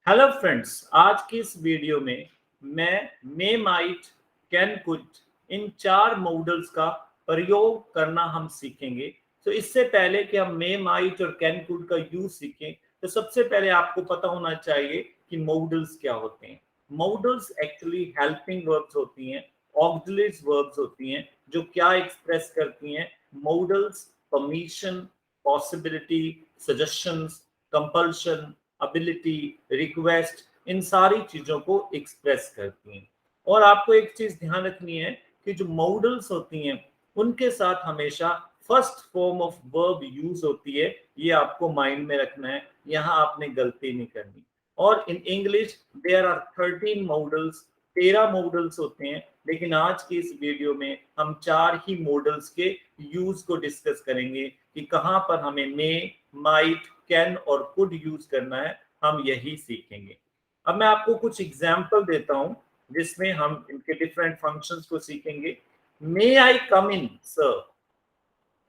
Hello friends, आज की इस वीडियो में मैं may might can could in 4 models का प्रयोग करना हम सीखेंगे। तो इससे पहले कि हम मे माइट और कैन कुड का यूज सीखें, तो सबसे पहले आपको पता होना चाहिए कि मॉडल्स क्या होते हैं। मॉडल्स एक्चुअली हेल्पिंग वर्ब्स होती हैं, ऑक्सिलरीज वर्ब्स होती हैं, जो क्या एक्सप्रेस करती हैं। Modals permission, possibility, suggestions, compulsion, ability, request, इन सारी चीजों को एक्सप्रेस करती हैं। और आपको एक चीज ध्यान रखनी है कि जो मॉडल्स होती हैं उनके साथ हमेशा first form of verb use होती है। ये आपको माइंड में रखना है, यहाँ आपने गलती नहीं करनी। और in English there are 13 modals, 13 modals होते हैं। लेकिन आज की इस वीडियो में हम 4 ही मॉडल्स के यूज को डिस्कस करेंगे कि कहाँ पर हमें मे, माइट, कैन और कुड यूज करना है, हम यही सीखेंगे। अब मैं आपको कुछ एग्जाम्पल देता हूं जिसमें हम इनके डिफरेंट फंक्शंस को सीखेंगे। मे आई कम इन सर,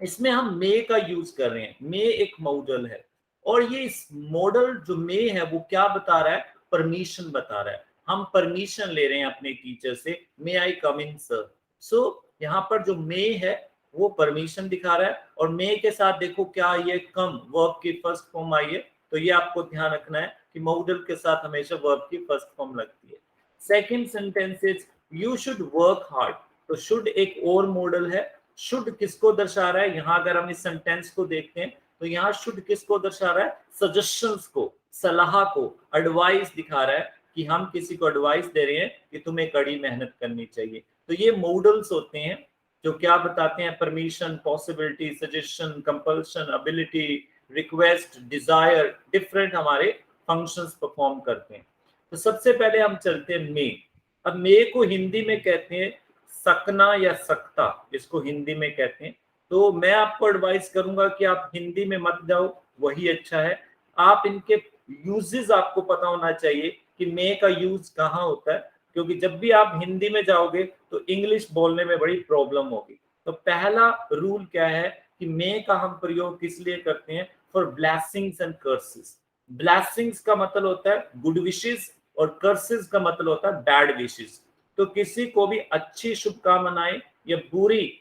इसमें हम मे का यूज कर रहे हैं। मे एक मॉडल है और ये इस मॉडल जो मे है वो क्या बता रहा है, परमिशन बता रहा है। हम परमिशन ले रहे हैं अपने टीचर से, मे आई कम इन सर। सो यहाँ पर जो मे है वो परमिशन दिखा रहा है और मे के साथ देखो क्या ये कम वर्ब की फर्स्ट फॉर्म आई है। तो ये आपको ध्यान रखना है कि मॉडल के साथ हमेशा वर्ब की फर्स्ट फॉर्म लगती है। Second sentence is you should work hard. तो शुड एक और मॉडल है। शुड किसको दर्शा रहा है, यहाँ अगर हम इस सेंटेंस को देखते हैं तो यहाँ शुड किसको दर्शा रहा है, सजेशंस को, सलाह को, एडवाइस दिखा रहा है कि हम किसी को एडवाइस दे रहे हैं कि तुम्हें कड़ी मेहनत करनी चाहिए। तो ये मॉडल्स होते हैं जो क्या बताते हैं, permission, possibility, suggestion, compulsion, ability, request, desire, different हमारे फंक्शंस परफॉर्म करते हैं। तो सबसे पहले हम चलते हैं मे। अब मे को हिंदी में कहते हैं सकना या सकता, जिसको हिंदी में कहते हैं। तो मैं आपको एडवाइस करूंगा कि आप हिंदी में मत जाओ, वही अच्छा है। आप इनके यूजेस आपको पता होना चाहिए कि मे का यूज कहाँ होता है, क्योंकि जब भी आप हिंदी में जाओगे तो इंग्लिश बोलने में बड़ी प्रॉब्लम होगी। तो पहला रूल क्या है कि मे का हम प्रयोग किस लिए करते हैं, for blessings and curses. Blessings का मतलब होता है गुड विशेस और कर्सेस का मतलब होता है बैड विशेस। तो किसी को भी अच्छी शुभकामनाएं या बुरी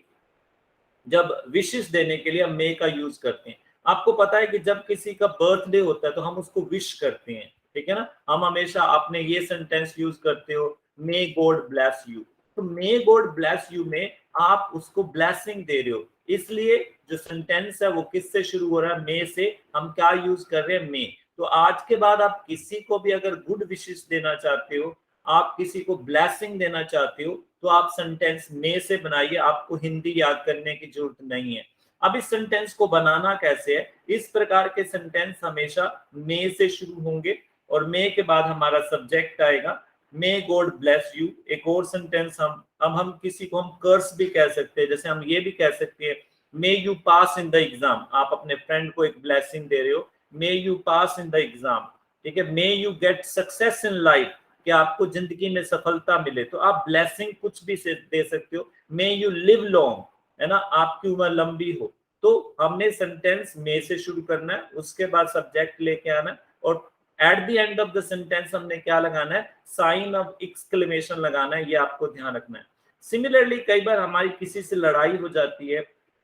जब विशेष देने के लिए हम मे का यूज करते हैं। आपको पता है कि जब किसी का बर्थडे होता है तो हम उसको विश करते हैं, ठीक है ना। हम हमेशा आपने ये सेंटेंस यूज करते हो, मे गॉड ब्लेस यू। तो मे गॉड ब्लेस यू में आप उसको ब्लेसिंग दे रहे हो, इसलिए जो सेंटेंस है वो किससे शुरू हो रहा है, मे से। हम क्या यूज कर रहे हैं, मे। तो आज के बाद आप किसी को भी अगर गुड विशेष देना चाहते हो, आप किसी को ब्लेसिंग देना चाहते हो, तो आप सेंटेंस मे से बनाइए, आपको हिंदी याद करने की जरूरत नहीं है। अब इस सेंटेंस को बनाना कैसे है, इस प्रकार के सेंटेंस हमेशा मे से शुरू होंगे और मे के बाद हमारा सब्जेक्ट आएगा। May God bless you. एक और सेंटेंस हम किसी को हम कर्स भी कह सकते हैं, जैसे हम ये भी कह सकते हैं may you pass in the exam. आप अपने फ्रेंड को एक ब्लेसिंग दे रहे हो, may you pass in the exam, ठीक है। May you get success in life, कि आपको जिंदगी में सफलता मिले। तो आप ब्लेसिंग कुछ भी से दे सकते हो। मे यू लिव लॉन्ग, है ना, आपकी उम्र लंबी हो। तो हमने सेंटेंस मे से शुरू करना है, उसके बाद सब्जेक्ट लेके आना है और at the end of the sentence हमने क्या लगाना है, साइन ऑफ एक्सक्लेमेशन लगाना है। ये आपको ध्यान रखना है। सिमिलरली कई बार हमारी किसी से लड़ाई हो जाती है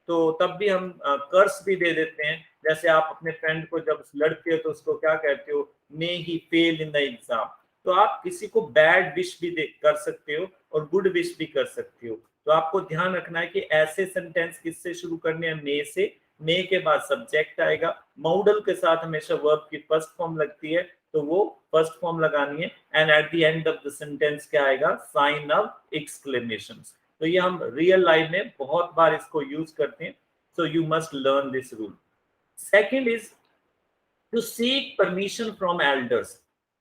तो तब भी हम कर्स भी दे देते हैं। जैसे आप अपने फ्रेंड को जब लड़ते हो तो उसको क्या कहते हो, मे ही फेल इन द एग्जाम। तो आप किसी को बैड विश भी कर सकते हो और गुड विश भी कर सकते हो। तो आपको ध्यान रखना है कि ऐसे सेंटेंस किससे शुरू करने हैं, मे से। मे के बाद सब्जेक्ट आएगा, मॉडल के साथ हमेशा वर्ब की फर्स्ट फॉर्म लगती है, तो वो फर्स्ट फॉर्म लगानी है। And at the end of the sentence क्या आएगा, साइन ऑफ एक्सक्लेमेशन। तो ये हम रियल लाइफ में बहुत बार इसको यूज करते हैं। So you must learn this rule. Second is to seek permission from elders.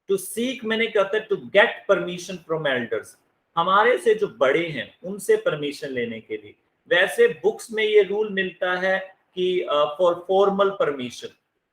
To seek मैंने क्या होता है, to get permission from elders. हमारे से जो बड़े हैं उनसे परमिशन लेने के लिए। वैसे बुक्स में ये रूल मिलता है कि फॉर फॉर्मल परमिशन।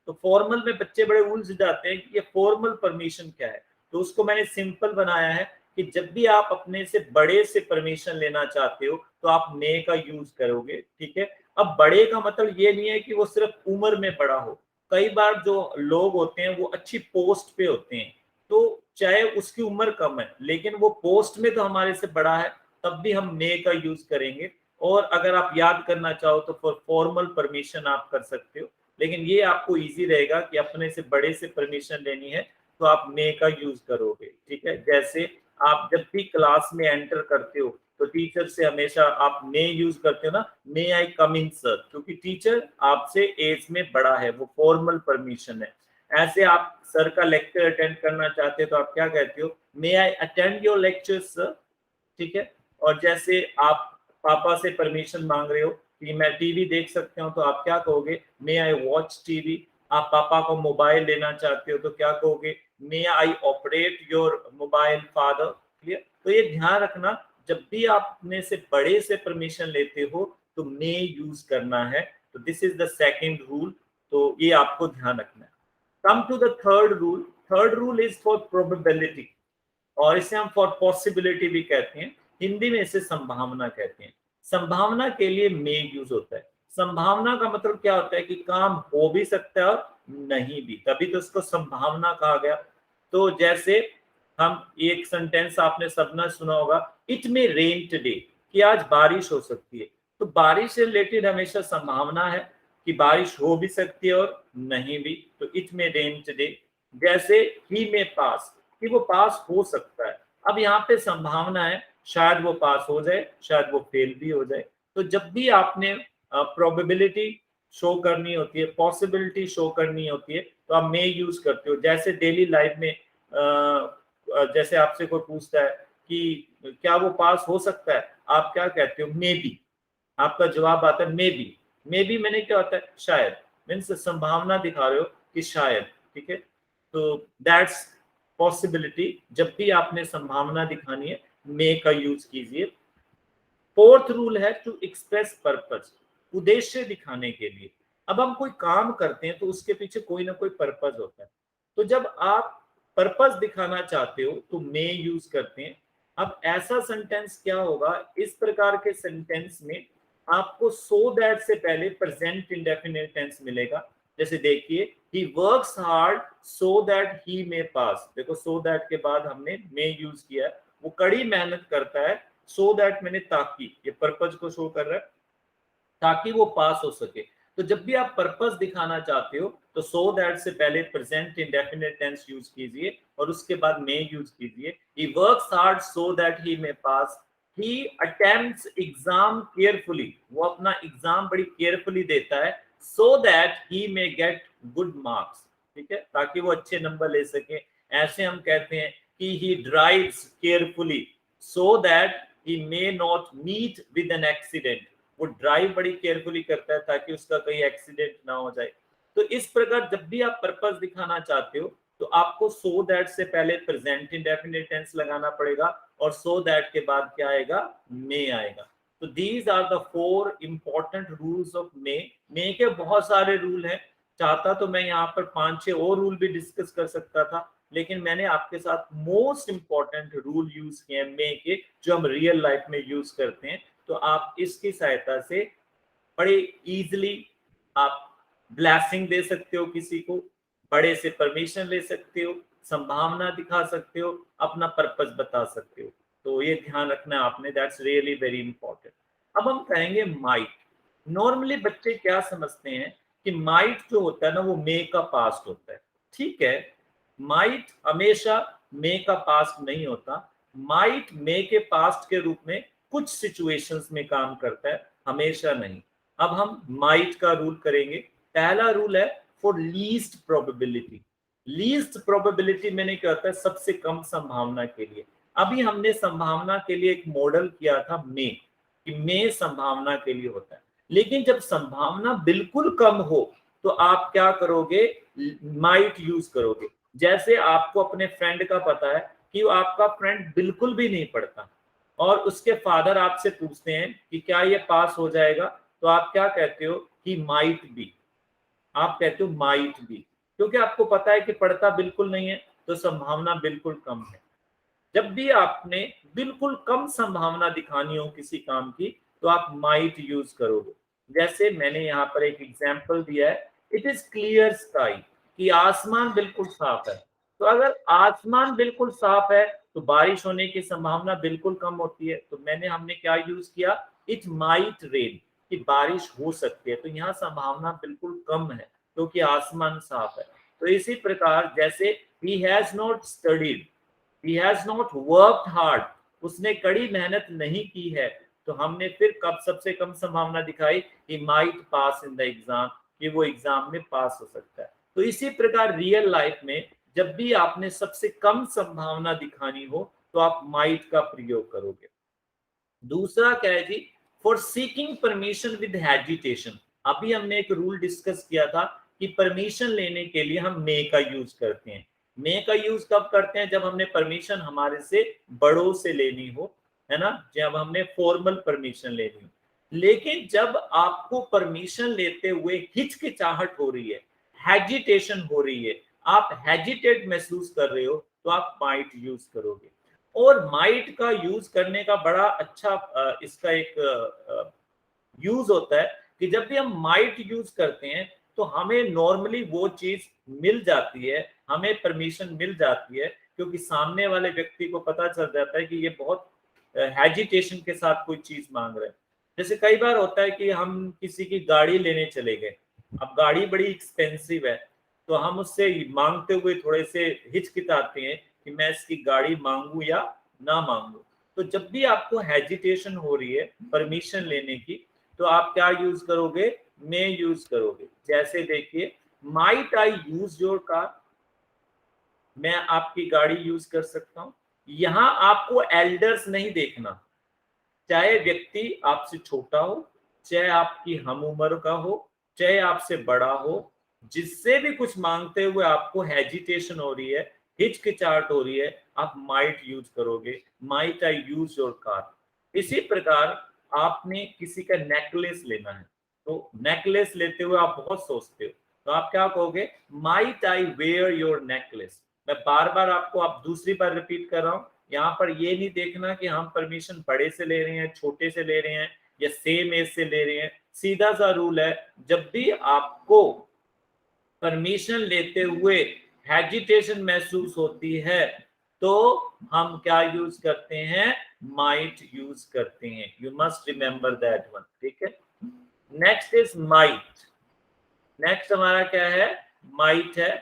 तो फॉर्मल में बच्चे बड़े उलझ जाते हैं कि ये फॉर्मल परमिशन क्या है। तो उसको मैंने सिंपल बनाया है कि जब भी आप अपने से बड़े से परमिशन लेना चाहते हो तो आप मे का यूज करोगे, ठीक है। अब बड़े का मतलब ये नहीं है कि वो सिर्फ उम्र में बड़ा हो। कई बार जो लोग होते हैं वो अच्छी पोस्ट पे होते हैं, तो चाहे उसकी उम्र कम है लेकिन वो पोस्ट में तो हमारे से बड़ा है, तब भी हम मे का यूज करेंगे। और अगर आप याद करना चाहो तो फॉर फॉर्मल परमिशन आप कर सकते हो, लेकिन ये आपको इजी रहेगा कि अपने से बड़े से परमिशन लेनी है तो आप मे का यूज करोगे। ठीक है, जैसे आप जब भी क्लास में एंटर करते हो तो टीचर से हमेशा आप मे यूज करते हो ना, मे आई कम इन सर, क्योंकि टीचर आपसे एज में बड़ा है, वो फॉर्मल परमिशन है। ऐसे आप सर का लेक्चर अटेंड करना चाहते हो तो आप क्या कहते हो, may I attend your lecture sir. ठीक है, और जैसे आप पापा से परमिशन मांग रहे हो कि मैं टीवी देख सकता हूँ तो आप क्या कहोगे, मे आई वॉच टीवी। आप पापा को मोबाइल लेना चाहते हो तो क्या कहोगे, may I operate your mobile father. Clear? तो ये ध्यान रखना, जब भी आप अपने से बड़े से परमिशन लेते हो तो मे यूज करना है। तो this is the second rule, तो ये आपको ध्यान रखना है। Come to the third rule. Third rule is for probability, और इसे हम फॉर पॉसिबिलिटी भी कहते हैं, हिंदी में इसे संभावना कहते हैं। संभावना के लिए मे यूज होता है। संभावना का मतलब क्या होता है कि काम हो भी सकता है और नहीं भी, तभी तो उसको संभावना कहा गया। तो जैसे हम एक सेंटेंस आपने सबने सुना होगा, इट मे रेन टुडे, कि आज बारिश हो सकती है। तो बारिश से रिलेटेड हमेशा संभावना है कि बारिश हो भी सकती है और नहीं भी, तो इट मे रेन टुडे। जैसे ही मे पास, कि वो पास हो सकता है। अब यहाँ पे संभावना है, शायद वो पास हो जाए, शायद वो फेल भी हो जाए। तो जब भी आपने प्रोबेबिलिटी शो करनी होती है, पॉसिबिलिटी शो करनी होती है, तो आप मे यूज करते हो। जैसे डेली लाइफ में जैसे आपसे कोई पूछता है कि क्या वो पास हो सकता है, आप क्या कहते हो, मे बी। आपका जवाब आता है मे बी। मे बी मैंने क्या होता है, शायद, मीन्स संभावना दिखा रहे हो कि शायद। ठीक है, तो दैट्स पॉसिबिलिटी। जब भी आपने संभावना दिखानी है, मे का यूज कीजिए। फोर्थ रूल है टू एक्सप्रेस पर्पस, उद्देश्य दिखाने के लिए। अब हम कोई काम करते हैं तो उसके पीछे कोई ना कोई पर्पस होता है। तो जब आप पर्पस दिखाना चाहते हो तो मे यूज करते हैं। अब ऐसा सेंटेंस क्या होगा, इस प्रकार के सेंटेंस में आपको सो दैट से पहले प्रेजेंट इंडेफिनिट टेंस मिलेगा। जैसे देखिए, he works hard so that he may pass. देखो, सो दैट के बाद हमने मे यूज किया है। वो कड़ी मेहनत करता है, सो दैट मैंने ताकि, ये पर्पज को शो कर रहा है, ताकि वो पास हो सके। तो जब भी आप पर्पस दिखाना चाहते हो तो सो दैट से पहले प्रेजेंट इंडेफिनिट टेंस यूज कीजिए और उसके बाद मे यूज कीजिए। ही works hard so that he may pass. He attempts exam carefully, वो अपना एग्जाम बड़ी केयरफुली देता है, सो that he may gate good marks. ठीक है, ताकि वो अच्छे नंबर ले सके। ऐसे हम कहते हैं कि he drives carefully so that he may not meet with an accident. वो ड्राइव बड़ी केयरफुली करता है ताकि उसका कहीं एक्सीडेंट ना हो जाए। तो इस प्रकार जब भी आप पर्पस दिखाना चाहते हो तो आपको सो दैट से पहले प्रेजेंट इंडेफिनिट टेंस लगाना पड़ेगा और सो दैट के बाद क्या आएगा, मे आएगा। तो these are the four important rules of may. May के बहुत सारे रूल हैं, चाहता तो मैं यहाँ पर 5-6 और रूल भी डिस्कस कर सकता था, लेकिन मैंने आपके साथ मोस्ट इंपॉर्टेंट रूल यूज किए हैं मे के, जो हम रियल लाइफ में यूज करते हैं। तो आप इसकी सहायता से बड़े इजीली आप ब्लेसिंग दे सकते हो किसी को, बड़े से परमिशन ले सकते हो, संभावना दिखा सकते हो, अपना पर्पस बता सकते हो। तो ये ध्यान रखना आपने, दैट्स रियली वेरी इंपॉर्टेंट। अब हम कहेंगे माइट। नॉर्मली बच्चे क्या समझते हैं कि माइट जो होता है ना वो मे का पास्ट होता है। ठीक है, माइट हमेशा मे का पास्ट नहीं होता। माइट मे के पास्ट के रूप में कुछ सिचुएशंस में काम करता है, हमेशा नहीं। अब हम माइट का रूल करेंगे। पहला रूल है for least probability. Least probability मैंने क्या होता है, सबसे कम संभावना के लिए। अभी हमने संभावना के लिए एक मॉडल किया था मे, कि मे संभावना के लिए होता है। लेकिन जब संभावना बिल्कुल कम हो तो आप क्या करोगे, माइट यूज करोगे। जैसे आपको अपने फ्रेंड का पता है कि वो आपका फ्रेंड बिल्कुल भी नहीं पढ़ता और उसके फादर आपसे पूछते हैं कि क्या ये पास हो जाएगा, तो आप क्या कहते हो कि माइट बी। आप कहते हो माइट बी, क्योंकि आपको पता है कि पढ़ता बिल्कुल नहीं है, तो संभावना बिल्कुल कम है। जब भी आपने बिल्कुल कम संभावना दिखानी हो किसी काम की तो आप माइट यूज करोगे। जैसे मैंने यहाँ पर एक एग्जांपल दिया है, इट इज क्लियर स्काई, कि आसमान बिल्कुल साफ है। तो अगर आसमान बिल्कुल साफ है तो बारिश होने की संभावना बिल्कुल कम होती है। तो हमने क्या यूज किया, इट माइट रेन, कि बारिश हो सकती है। तो यहाँ संभावना बिल्कुल कम है क्योंकि आसमान साफ है। तो इसी प्रकार जैसे he has not studied, he has not worked hard, उसने कड़ी मेहनत नहीं की है, तो हमने फिर कब सबसे कम संभावना दिखाई, he might pass in the exam, कि वो एग्जाम में पास हो सकता है। तो इसी प्रकार रियल लाइफ में जब भी आपने सबसे कम संभावना दिखानी हो तो आप माइट का प्रयोग करोगे। दूसरा क्या है जी, for seeking permission with hesitation. अभी हमने एक रूल डिस्कस किया था कि परमिशन लेने के लिए हम मे का यूज करते हैं। मे का यूज कब करते हैं, जब हमने परमिशन हमारे से बड़ों से लेनी हो, है ना, जब हमने फॉर्मल परमिशन लेनी हो। लेकिन जब आपको परमिशन लेते हुए हिचकिचाहट हो रही है, हेजिटेशन हो रही है, आप हेजिटेट महसूस कर रहे हो, तो आप माइट यूज करोगे। और माइट का यूज करने का बड़ा अच्छा इसका एक यूज होता है कि जब भी हम माइट यूज करते हैं तो हमें नॉर्मली वो चीज मिल जाती है, हमें परमिशन मिल जाती है, क्योंकि सामने वाले व्यक्ति को पता चल जाता है कि ये बहुत हेजिटेशन के साथ कोई चीज मांग रहे हैं। जैसे कई बार होता है कि हम किसी की गाड़ी लेने चले गए, अब गाड़ी बड़ी एक्सपेंसिव है, तो हम उससे मांगते हुए थोड़े से हिचकिचाते हैं कि मैं इसकी गाड़ी मांगू या ना मांगू। तो जब भी आपको हेजिटेशन हो रही है परमिशन लेने की, तो आप क्या यूज करोगे, मे यूज करोगे। जैसे देखिए, might I use your car, मैं आपकी गाड़ी यूज कर सकता हूं। यहां आपको एल्डर्स नहीं देखना, चाहे व्यक्ति आपसे छोटा हो, चाहे आपकी हम उम्र का हो, चाहे आपसे बड़ा हो, जिससे भी कुछ मांगते हुए आपको हेजिटेशन हो रही है, हिचकिचाहट हो रही है, आप माइट यूज करोगे, might I use your car. इसी प्रकार आपने किसी का नेकलेस लेना है, तो नेकलेस लेते हुए आप बहुत सोचते हो, तो आप क्या कहोगे, might I wear your necklace. मैं बार बार आपको आप दूसरी बार रिपीट कर रहा हूं, यहाँ पर ये नहीं देखना कि हम परमिशन बड़े से ले रहे हैं, छोटे से ले रहे हैं, या सेम एज से ले रहे हैं। सीधा सा रूल है, जब भी आपको परमिशन लेते हुए हेजिटेशन महसूस होती है तो हम क्या यूज करते हैं, माइट यूज करते हैं। You must remember that one, ठीक है। Next is might. नेक्स्ट हमारा क्या है, माइट है।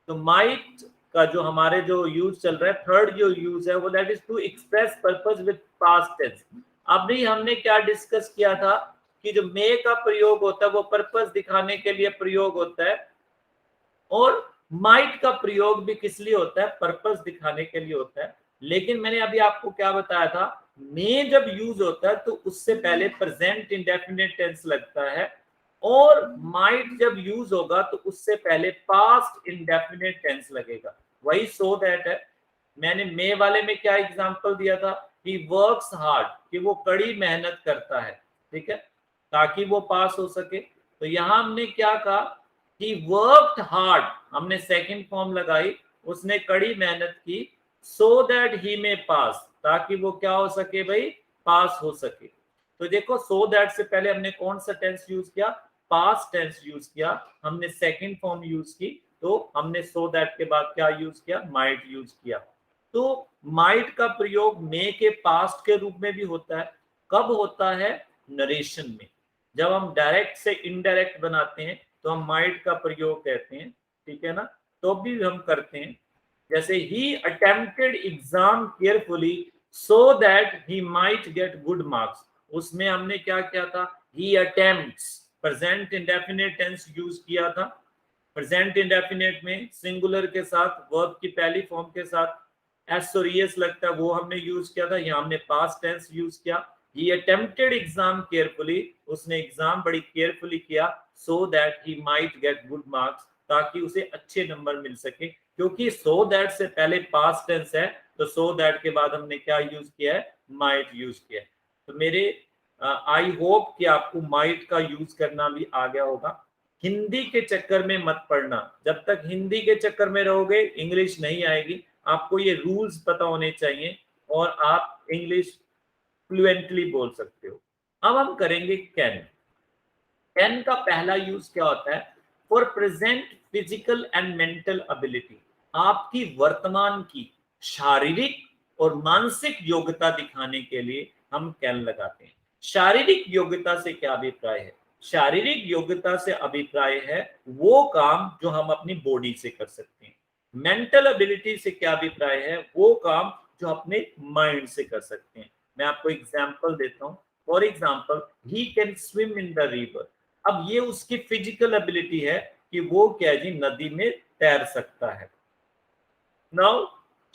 तो माइट का जो हमारे जो यूज चल रहा है, थर्ड जो यूज है वो that is to express purpose with past tense. अभी हमने क्या डिस्कस किया था कि जो मे का प्रयोग होता है वो पर्पस दिखाने के लिए प्रयोग होता है, और माइट का प्रयोग भी किस लिए होता है, पर्पस दिखाने के लिए होता है। लेकिन मैंने अभी आपको क्या बताया था, मे जब यूज होता है तो उससे पहले प्रेजेंट इंडेफिनिट टेंस लगता है, और माइट जब यूज होगा तो उससे पहले पास्ट इंडेफिनिट टेंस लगेगा। वही सो दैट है। मैंने मे वाले में क्या एग्जांपल दिया था, ही वर्क्स हार्ड, कि वो कड़ी मेहनत करता है, ठीक है, ताकि वो पास हो सके। तो यहां हमने क्या कहा, he worked hard, हमने सेकंड फॉर्म लगाई, उसने कड़ी मेहनत की, so that he may pass, ताकि वो क्या हो सके भाई, पास हो सके। तो देखो so that से पहले हमने कौन सा टेंस यूज किया, पास्ट टेंस यूज किया, हमने सेकंड फॉर्म यूज की, तो हमने so that के बाद क्या यूज किया, माइट यूज किया। तो माइट का प्रयोग मे के पास्ट के रूप में भी होता है। कब होता है, नरेशन में। जब हम डायरेक्ट से इनडायरेक्ट बनाते हैं तो हम माइट का प्रयोग कहते हैं, ठीक है ना, तो भी हम करते हैं। जैसे he attempted exam carefully so that he might get good marks, उसमें हमने क्या किया था, he attempts, present indefinite tense use किया था। प्रेजेंट इंडेफिनिट में सिंगुलर के साथ, वर्ब की पहली फॉर्म के साथ एसोरियस लगता है, वो हमने यूज किया था। यहाँ हमने पास्ट टेंस यूज किया। ही अटेम्प्टेड एग्जाम केयरफुली, उसने एग्जाम बड़ी केयरफुली किया, सो that he might get good marks, ताकि उसे अच्छे नंबर मिल सके। क्योंकि सो दैट से पहले पास्ट टेंस है, तो सो दैट के बाद हमने क्या यूज किया है, माइट यूज किया है। तो मेरे आई होप कि आपको माइट का यूज करना भी आ गया होगा। हिंदी के चक्कर में मत पड़ना, जब तक हिंदी के चक्कर में रहोगे इंग्लिश नहीं आएगी। आपको ये रूल्स पता होने चाहिए और आप इंग्लिश फ्लुएंटली बोल सकते हो। अब हम करेंगे कैन। कैन का पहला यूज क्या होता है, for present physical and mental ability. आपकी वर्तमान की शारीरिक और मानसिक योग्यता दिखाने के लिए हम कैन लगाते हैं। शारीरिक योग्यता से क्या अभिप्राय है? शारीरिक योग्यता से अभिप्राय है वो काम जो हम अपनी बॉडी से कर सकते हैं। मेंटल एबिलिटी से क्या अभिप्राय है? वो काम जो अपने माइंड से कर सकते हैं। मैं आपको एग्जांपल देता हूं। For example, he can swim in the river. अब ये उसकी फिजिकल एबिलिटी है कि वो क्या जी नदी में तैर सकता है। Now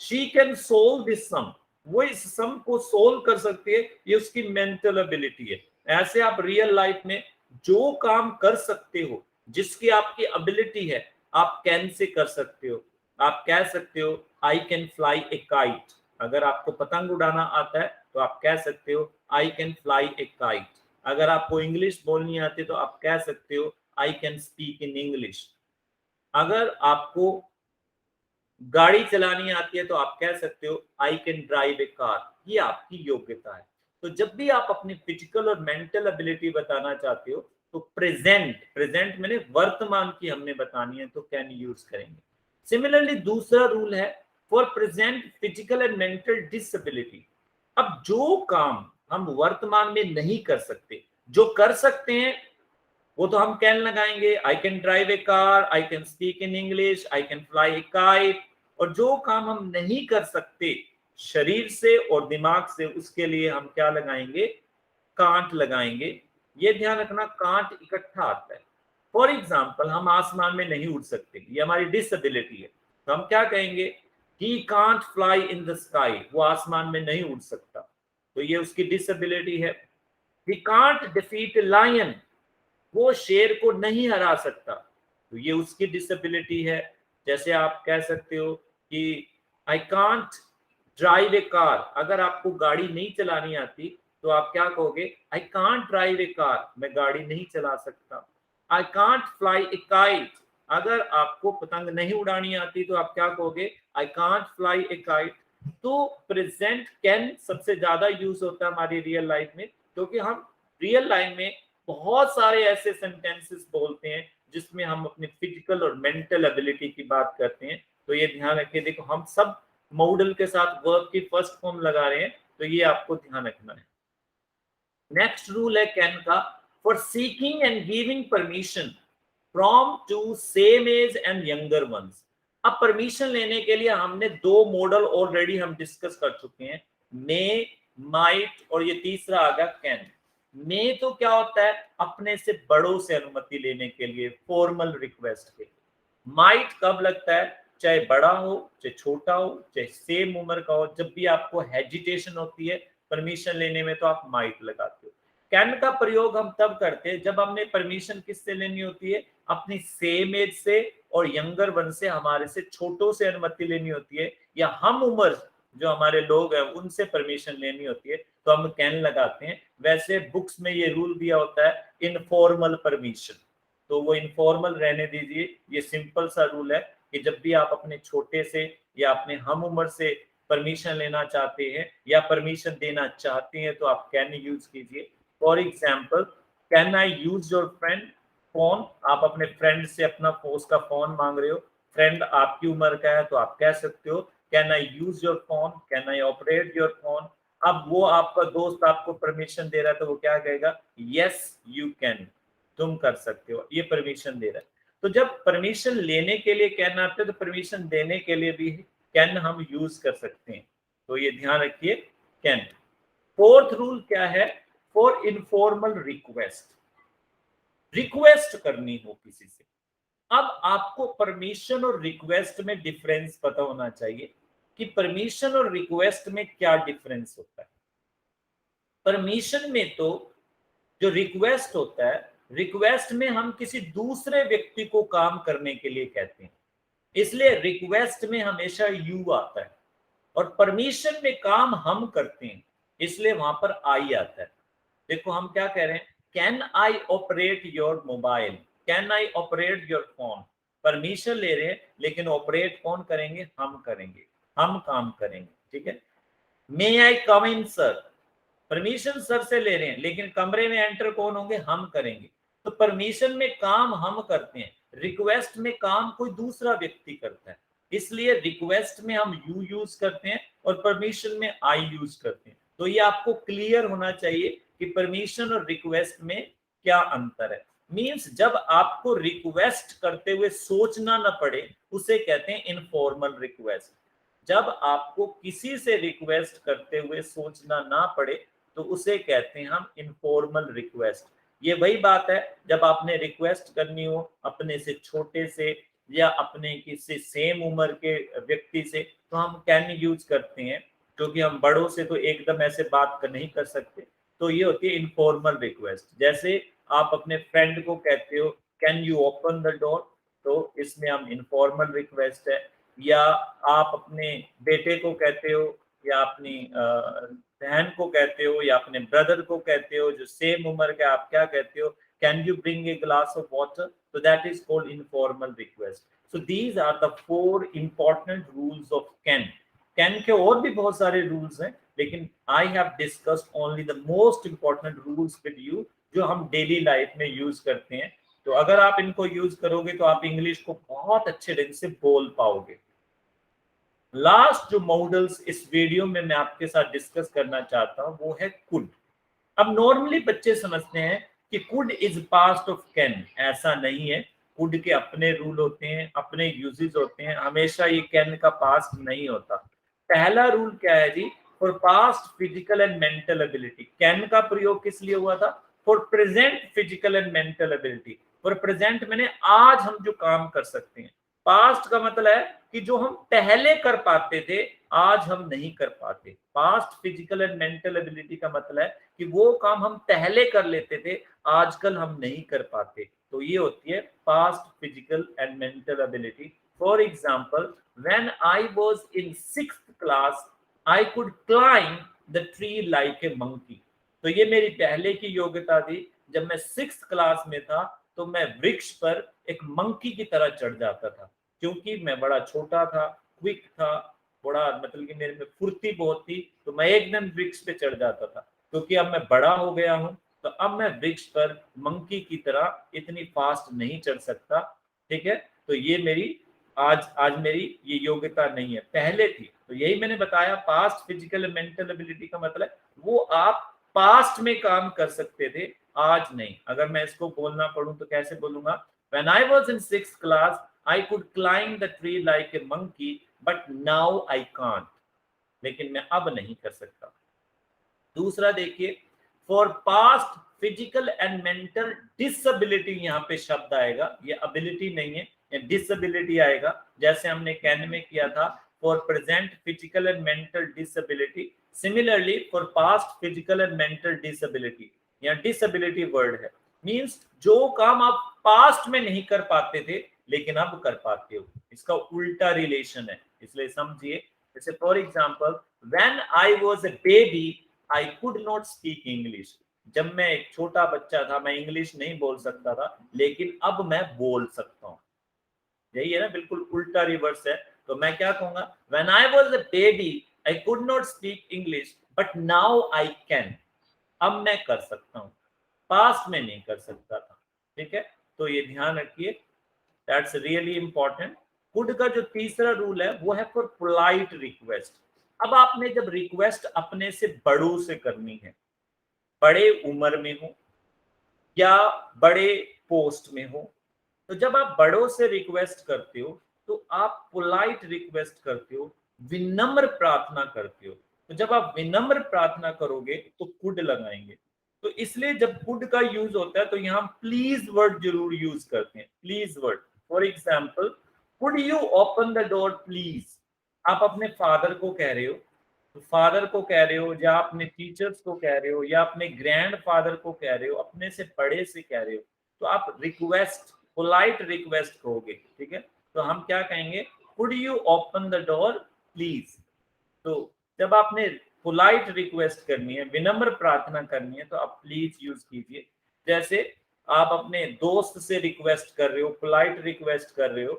she can solve this sum. वो इस सम को सोल्व कर सकती है, ये उसकी मेंटल एबिलिटी है। ऐसे आप रियल लाइफ में जो काम कर सकते हो, जिसकी आपकी एबिलिटी है, आप कैन से कर सकते हो। आप कह सकते हो I can fly A kite. अगर आपको पतंग उड़ाना आता है तो आप कह सकते हो I can fly A kite. अगर आपको इंग्लिश बोलनी आती है तो आप कह सकते हो I can speak in English. अगर आपको गाड़ी चलानी आती है तो आप कह सकते हो I can drive A car. ये आपकी योग्यता है। तो जब भी आप अपनी फिजिकल और मेंटल एबिलिटी बताना चाहते हो तो प्रेजेंट, प्रेजेंट मैंने वर्तमान की हमने बतानी है तो कैन यूज करेंगे। सिमिलरली दूसरा रूल है for present physical and mental disability. अब जो काम हम वर्तमान में नहीं कर सकते, जो कर सकते हैं वो तो हम कैन लगाएंगे। I can drive A car, I can speak in English, I can fly A kite. और जो काम हम नहीं कर सकते शरीर से और दिमाग से, उसके लिए हम क्या लगाएंगे? कांट लगाएंगे। ये ध्यान रखना, कांट इकट्ठा आता है। फॉर एग्जाम्पल, हम आसमान में नहीं उड़ सकते, ये हमारी डिसेबिलिटी है, तो हम क्या कहेंगे? He can't fly in the sky. वो आसमान में नहीं उड़ सकता, तो ये उसकी डिसेबिलिटी है। He can't defeat lion. वो शेर को नहीं हरा सकता, तो ये उसकी डिसेबिलिटी है। जैसे आप कह सकते हो कि I can't drive A car. अगर आपको गाड़ी नहीं चलानी आती तो आप क्या कहोगे? I can't drive A car, मैं गाड़ी नहीं चला सकता। I can't fly A kite. अगर आपको पतंग नहीं उड़ानी आती तो आप क्या कहोगे? I can't fly A kite. तो प्रेजेंट कैन सबसे ज्यादा यूज होता है हमारी रियल लाइफ में, क्योंकि हम रियल लाइफ में बहुत सारे ऐसे सेंटेंसेस बोलते हैं जिसमें हम अपनी फिजिकल और मेंटल एबिलिटी की बात करते हैं। तो ये ध्यान रखिए, देखो हम सब मॉडल के साथ वर्ब की फर्स्ट फॉर्म लगा रहे हैं, तो ये आपको ध्यान रखना है। नेक्स्ट रूल है कैन का, for seeking and giving permission from to same age and younger ones. अब परमिशन लेने के लिए हमने दो मॉडल ऑलरेडी हम डिस्कस कर चुके हैं, मे, माइट, और ये तीसरा आ गया कैन। मे तो क्या होता है? अपने से बड़ों से अनुमति लेने के लिए, फॉर्मल रिक्वेस्ट के लिए। माइट कब लगता है? चाहे बड़ा हो, चाहे छोटा हो, चाहे सेम उम्र का हो, जब भी आपको हेजिटेशन होती है परमिशन लेने में तो आप माइट लगाते हो। कैन का प्रयोग हम तब करते हैं जब हमने परमिशन किससे लेनी होती है? अपनी सेम एज से और यंगर वन से, हमारे से छोटों से अनुमति लेनी होती है, या हम उम्र जो हमारे लोग हैं उनसे परमिशन लेनी होती है, तो हम कैन लगाते हैं। वैसे बुक्स में ये रूल दिया होता है इनफॉर्मल परमिशन, तो वो इनफॉर्मल रहने दीजिए। ये सिंपल सा रूल है कि जब भी आप अपने छोटे से या अपने हम उम्र से परमिशन लेना चाहते हैं या परमिशन देना चाहते हैं तो आप कैन यूज कीजिए। For example, can I use your friend phone. आप अपने फ्रेंड से अपना उसका फोन मांग रहे हो, फ्रेंड आपकी उम्र का है, तो आप कह सकते हो can I use your phone, can I operate your phone. अब वो आपका दोस्त आपको परमिशन दे रहा है तो वो क्या कहेगा? यस यू कैन, तुम कर सकते हो, ये परमिशन दे रहा है। तो जब परमिशन लेने के लिए कैन आते हैं तो परमिशन देने के लिए भी कैन हम यूज कर सकते हैं, तो ये ध्यान रखिए कैन। फोर्थ रूल क्या है? फॉर इनफॉर्मल रिक्वेस्ट, रिक्वेस्ट करनी हो किसी से। अब आपको परमिशन और रिक्वेस्ट में डिफरेंस पता होना चाहिए कि परमिशन और रिक्वेस्ट में क्या डिफरेंस होता है। परमिशन में तो जो रिक्वेस्ट होता है, रिक्वेस्ट में हम किसी दूसरे व्यक्ति को काम करने के लिए कहते हैं, इसलिए रिक्वेस्ट में हमेशा यू आता है। और परमिशन में काम हम करते हैं, इसलिए वहां पर आई आता है। देखो हम क्या कह रहे हैं? Can I operate your mobile, can I operate your phone. Permission ले रहे हैं लेकिन ऑपरेट कौन करेंगे? हम करेंगे, हम काम करेंगे, ठीक है। मे आई कम इन सर, परमिशन सर से ले रहे हैं लेकिन कमरे में एंटर कौन होंगे? हम करेंगे। तो परमिशन में काम हम करते हैं, रिक्वेस्ट में काम कोई दूसरा व्यक्ति करता है। इसलिए रिक्वेस्ट में हम यू यूज करते हैं और परमिशन में आई यूज करते हैं। तो ये आपको क्लियर होना चाहिए कि परमिशन और रिक्वेस्ट में क्या अंतर है। मींस जब आपको रिक्वेस्ट करते हुए सोचना ना पड़े उसे कहते हैं इनफॉर्मल रिक्वेस्ट। जब आपको किसी से रिक्वेस्ट करते हुए सोचना ना पड़े तो उसे कहते हैं हम इनफॉर्मल रिक्वेस्ट। ये वही बात है जब आपने रिक्वेस्ट करनी हो अपने से छोटे से या अपने किसी सेम उम्र के व्यक्ति से तो हम कैन यूज करते हैं, क्योंकि हम बड़ों से तो एकदम ऐसे बात नहीं कर सकते। तो ये होती है इनफॉर्मल रिक्वेस्ट। जैसे आप अपने फ्रेंड को कहते हो can you open the door, तो इसमें हम इनफॉर्मल रिक्वेस्ट है। या आप अपने बेटे को कहते हो या अपनी बहन को कहते हो या अपने ब्रदर को कहते हो जो सेम उम्र के, आप क्या कहते हो can you bring a glass of water, so that is called informal request. So these are the four important rules of can के और भी बहुत सारे रूल्स हैं, लेकिन I have discussed only the most important rules with you जो हम daily life में यूज करते हैं। तो अगर आप इनको यूज करोगे तो आप इंग्लिश को बहुत अच्छे ढंग से बोल पाओगे। लास्ट जो मॉडल्स इस वीडियो में मैं आपके साथ डिस्कस करना चाहता हूं वो है कुड। अब नॉर्मली बच्चे समझते हैं कि could is past of can, ऐसा नहीं है। कुड के अपने रूल होते हैं, अपने यूजेस होते हैं, हमेशा ये कैन का पास्ट नहीं होता। पहला रूल क्या है जी, for past physical and mental ability. Can का प्रयोग किस लिए हुआ था? For present physical and mental ability. For present मैंने आज हम जो काम कर सकते हैं। पास्ट का मतलब है कि जो हम पहले कर पाते थे आज हम नहीं कर पाते। Past physical and mental ability का मतलब है कि वो काम हम पहले कर लेते थे आजकल हम नहीं कर पाते। तो ये होती है past physical and mental ability. For example when I was in 6th class I could climb the tree like a monkey. तो ये मेरी पहले की योग्यता थी। जब मैं 6th क्लास में था तो मैं वृक्ष पर एक मंकी की तरह चढ़ जाता था, क्योंकि मैं बड़ा छोटा था, क्विक था, बड़ा मतलब कि मेरे में फुर्ती बहुत थी, तो मैं एकदम वृक्ष पे चढ़ जाता था। क्योंकि अब मैं बड़ा हो गया हूं तो अब मैं वृक्ष पर मंकी की तरह इतनी फास्ट नहीं चढ़ सकता। ठीक है, तो ये मेरी आज मेरी ये योग्यता नहीं है, पहले थी। तो यही मैंने बताया पास्ट फिजिकल मेंटल एबिलिटी का मतलब वो आप पास्ट में काम कर सकते थे आज नहीं। अगर मैं इसको बोलना पढ़ूं तो कैसे बोलूंगा? When I was in 6th class, I could climb the tree like a monkey, but now I can't. लेकिन मैं अब नहीं कर सकता। दूसरा देखिए, for past physical and mental disability, यहाँ पे शब्द आएगा, ये एबिलिटी नहीं है, ये डिसबिलिटी आएगा। जैसे हमने कैन में किया था for present physical and mental disability, similarly for past physical and mental disability. यहाँ डिसबिलिटी वर्ड है, मींस जो काम आप पास्ट में नहीं कर पाते थे लेकिन अब कर पाते हो, इसका उल्टा रिलेशन है, इसलिए समझिए। जैसे for example when I was a baby I could not speak English. जब मैं एक छोटा बच्चा था मैं इंग्लिश नहीं बोल सकता था, लेकिन अब मैं बोल सकता हूँ। यही है ना, बिल्कुल उल्टा रिवर्स है। तो मैं क्या कहूंगा? When I was a baby I could not speak English but now I can. अब मैं कर सकता हूँ, पास्ट में नहीं कर सकता था। ठीक है, तो ये ध्यान रखिए, दैट्स रियली इंपॉर्टेंट। कुड का जो तीसरा रूल है वो है फॉर पोलाइट रिक्वेस्ट। अब आपने जब रिक्वेस्ट अपने से बड़ों से करनी है, बड़े उम्र में हो या बड़े पोस्ट में हो, तो जब आप बड़ों से रिक्वेस्ट करते हो तो आप पोलाइट रिक्वेस्ट करते हो, विनम्र प्रार्थना करते हो। तो जब आप विनम्र प्रार्थना करोगे तो कुड लगाएंगे। तो इसलिए जब कुड का यूज होता है तो यहाँ प्लीज वर्ड जरूर यूज करते हैं, please word. For example could you open the door please. आप अपने फादर को कह रहे हो, तो फादर को कह रहे हो या अपने टीचर्स को कह रहे हो या अपने ग्रैंड फादर को कह रहे हो, अपने से बड़े से कह रहे हो, तो आप रिक्वेस्ट पोलाइट रिक्वेस्ट कहोगे। ठीक है, तो हम क्या कहेंगे? Could you open the door please. तो जब आपने पोलाइट रिक्वेस्ट करनी है, विनम्र प्रार्थना करनी है, तो आप प्लीज यूज कीजिए। जैसे आप अपने दोस्त से रिक्वेस्ट कर रहे हो, पोलाइट रिक्वेस्ट कर रहे हो,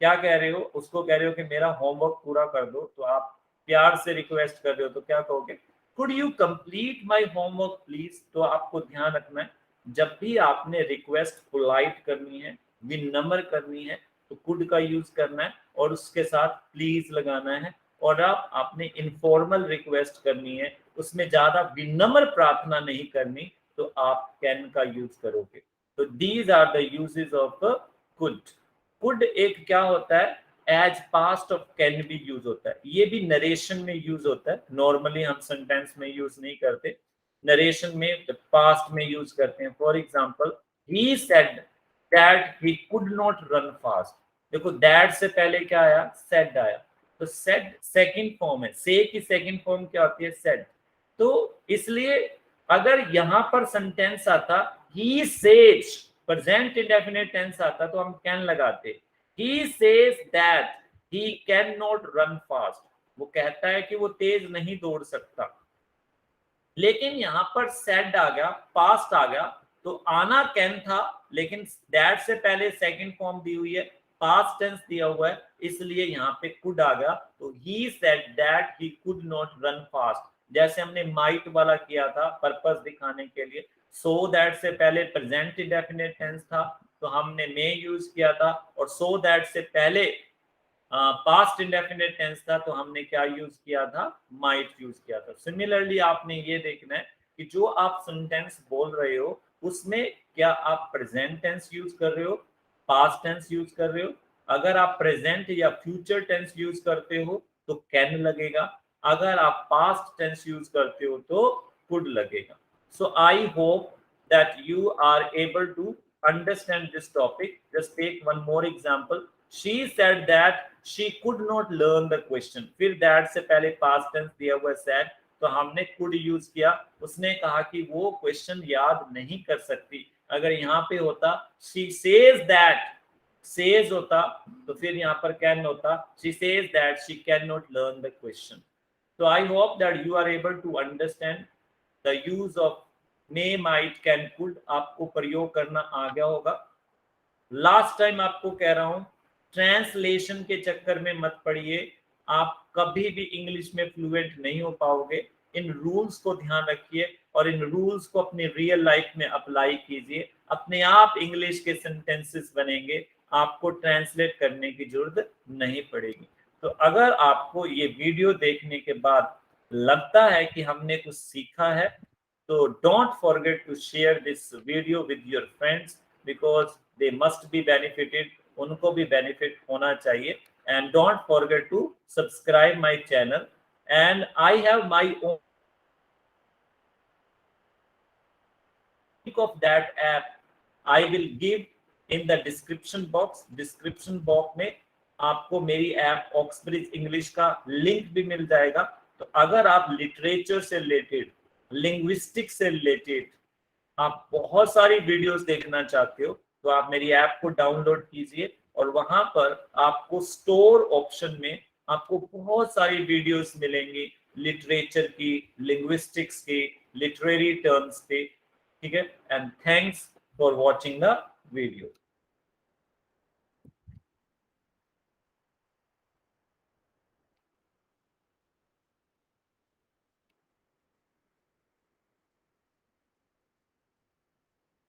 क्या कह रहे हो? उसको कह रहे हो कि मेरा होमवर्क पूरा कर दो, तो आप प्यार से रिक्वेस्ट कर रहे हो तो क्या कहोगे? Could you complete my homework please. तो आपको ध्यान रखना है, जब भी आपने रिक्वेस्ट पोलाइट करनी है, विनम्र करनी है, तो कुड का यूज करना है और उसके साथ प्लीज लगाना है। और आप आपने इनफॉर्मल रिक्वेस्ट करनी है, उसमें ज्यादा विनम्र प्रार्थना नहीं करनी, तो आप कैन का यूज करोगे। तो these are the uses of could. Could एक क्या होता है, एज पास्ट ऑफ कैन भी यूज होता है, ये भी नरेशन में यूज होता है। नॉर्मली हम सेंटेंस में यूज नहीं करते, नरेशन में पास्ट में यूज करते हैं। For example, he said that he could not run fast. देखो दैट से पहले क्या आया, सेड आया, तो सेड सेकंड फॉर्म है, से की सेकंड फॉर्म क्या होती है, सेड। तो इसलिए अगर यहां पर सेंटेंस आता he says, present indefinite tense आता तो हम कैन लगाते। He says that he can not run fast, वो कहता है कि वो तेज नहीं दौड़ सकता। लेकिन यहां पर सेड आ गया, पास्ट आ गया, तो आना कैन था, लेकिन दैट से पहले सेकंड फॉर्म दी हुई है, पास्ट टेंस दिया हुआ है, इसलिए यहाँ पे कुड आ गया। तो he said that he could not run fast, जैसे हमने माइट वाला किया था पर्पस दिखाने के लिए। सो दैट से पहले प्रेजेंट इंडेफिनिट टेंस था तो हमने मे यूज किया था, और सो दैट से पहले पास्ट इंडेफिनिट टेंस था तो हमने क्या यूज किया था, माइट यूज किया था। सिमिलरली आपने ये देखना है कि जो आप सेंटेंस बोल रहे हो उसमें क्या आप प्रेजेंट टेंस यूज कर रहे हो, पास्ट टेंस यूज कर रहे हो। अगर आप प्रेजेंट या फ्यूचर टेंस यूज करते हो तो कैन लगेगा, अगर आप पास्ट टेंस यूज करते हो तो कुड लगेगा। So I hope that you are able to understand this topic. Just take one more example. She said that she could not learn the question. फिर that से पहले past tense दिया हुआ said, तो हमने could use किया। उसने कहा कि वो क्वेश्चन याद नहीं कर सकती। अगर यहाँ पे होता she says that, says होता तो फिर यहाँ पर can होता, she says that she cannot learn the question. So I hope that you are able to understand the use of may, might, can, could आपको प्रयोग करना आ गया होगा। लास्ट टाइम आपको कह रहा हूं, ट्रांसलेशन के चक्कर में मत पड़िए, आप कभी भी इंग्लिश में फ्लुएंट नहीं हो पाओगे। इन रूल्स को ध्यान रखिए और इन रूल्स को अपनी रियल लाइफ में अप्लाई कीजिए, अपने आप इंग्लिश के सेंटेंसेस बनेंगे, आपको ट्रांसलेट करने की जरूरत नहीं पड़ेगी। तो अगर आपको ये वीडियो देखने के बाद लगता है कि हमने कुछ सीखा है, so don't forget to share this video with your friends because they must be benefited, उनको भी benefit होना चाहिए। And don't forget to subscribe my channel, and I have my own link of that app I will give in the description box। description box में आपको मेरी app Oxbridge English का link भी मिल जाएगा। तो अगर आप लिटरेचर से रिलेटेड, लिंग्विस्टिक्स से रिलेटेड आप बहुत सारी वीडियोस देखना चाहते हो तो आप मेरी ऐप को डाउनलोड कीजिए, और वहां पर आपको स्टोर ऑप्शन में आपको बहुत सारी वीडियोस मिलेंगी, लिटरेचर की, लिंग्विस्टिक्स की, लिटरेरी टर्म्स की। ठीक है, and thanks for watching the video.